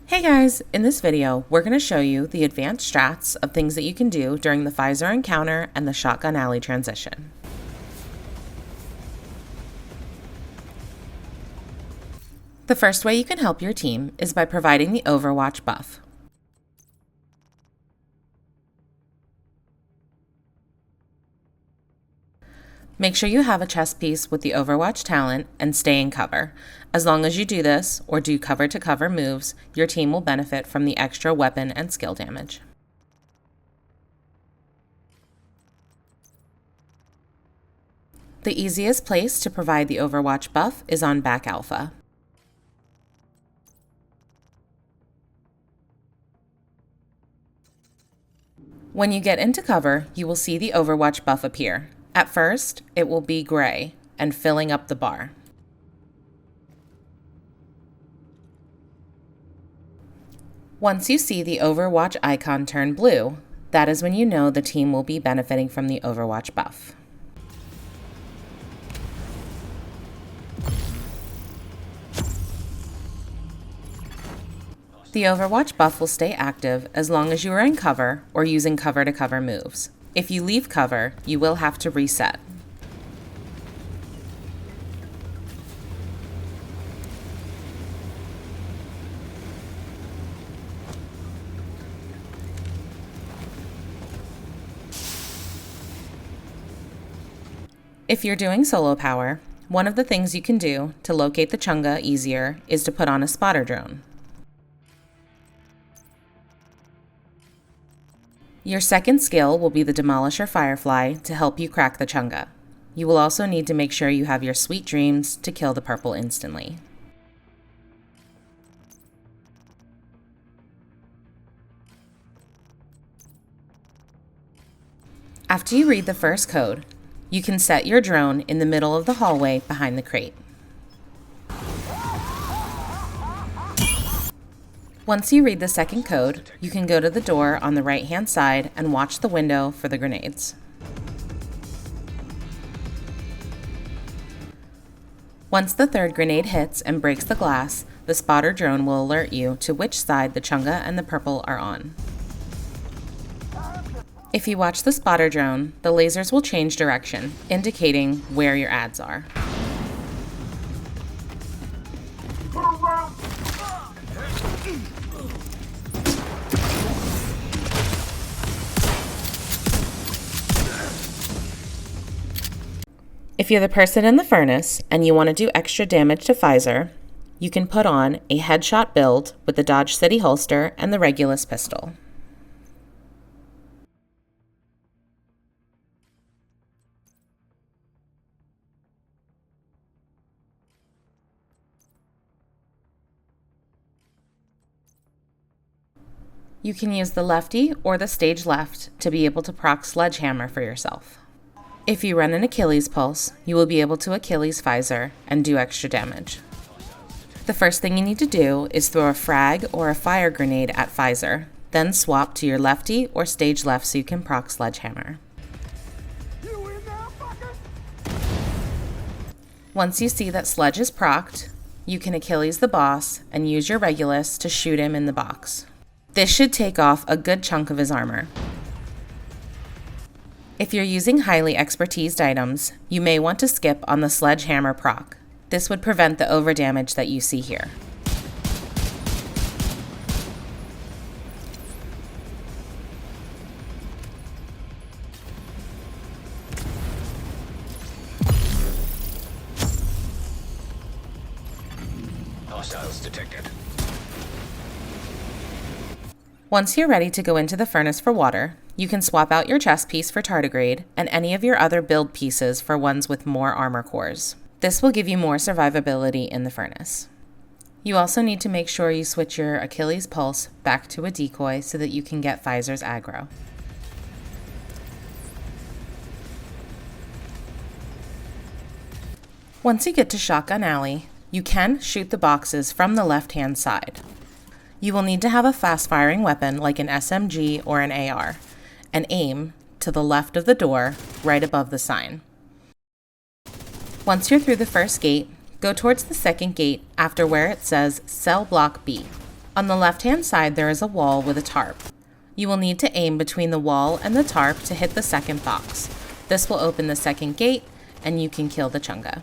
Hey guys, in this video, we're going to show you the advanced strats of things that you can do during the Fieser encounter and the shotgun alley transition. The first way you can help your team is by providing the Overwatch buff. Make sure you have a chest piece with the Overwatch talent and stay in cover. As long as you do this, or do cover-to-cover moves, your team will benefit from the extra weapon and skill damage. The easiest place to provide the Overwatch buff is on back alpha. When you get into cover, you will see the Overwatch buff appear. At first, it will be gray and filling up the bar. Once you see the Overwatch icon turn blue, that is when you know the team will be benefiting from the Overwatch buff. The Overwatch buff will stay active as long as you are in cover or using cover-to-cover moves. If you leave cover, you will have to reset. If you're doing solo power, one of the things you can do to locate the chunga easier is to put on a spotter drone. Your second skill will be the Demolisher Firefly to help you crack the chunga. You will also need to make sure you have your Sweet Dreams to kill the purple instantly. After you read the first code, you can set your drone in the middle of the hallway behind the crate. Once you read the second code, you can go to the door on the right-hand side and watch the window for the grenades. Once the third grenade hits and breaks the glass, the spotter drone will alert you to which side the chunga and the purple are on. If you watch the spotter drone, the lasers will change direction, indicating where your ads are. If you're the person in the furnace and you want to do extra damage to Fieser, you can put on a headshot build with the Dodge City holster and the Regulus pistol. You can use the lefty or the stage left to be able to proc Sledgehammer for yourself. If you run an Achilles pulse, you will be able to Achilles Fieser and do extra damage. The first thing you need to do is throw a frag or a fire grenade at Fieser, then swap to your lefty or stage left so you can proc Sledgehammer. Once you see that Sledge is procced, you can Achilles the boss and use your Regulus to shoot him in the box. This should take off a good chunk of his armor. If you're using highly expertised items, you may want to skip on the Sledgehammer proc. This would prevent the overdamage that you see here. Hostiles detected. Once you're ready to go into the furnace for water, you can swap out your chest piece for tardigrade and any of your other build pieces for ones with more armor cores. This will give you more survivability in the furnace. You also need to make sure you switch your Achilles pulse back to a decoy so that you can get Fieser's aggro. Once you get to Shotgun Alley, you can shoot the boxes from the left-hand side. You will need to have a fast-firing weapon like an SMG or an AR, and aim to the left of the door, right above the sign. Once you're through the first gate, go towards the second gate after where it says Cell Block B. On the left-hand side, there is a wall with a tarp. You will need to aim between the wall and the tarp to hit the second box. This will open the second gate, and you can kill the Chunga.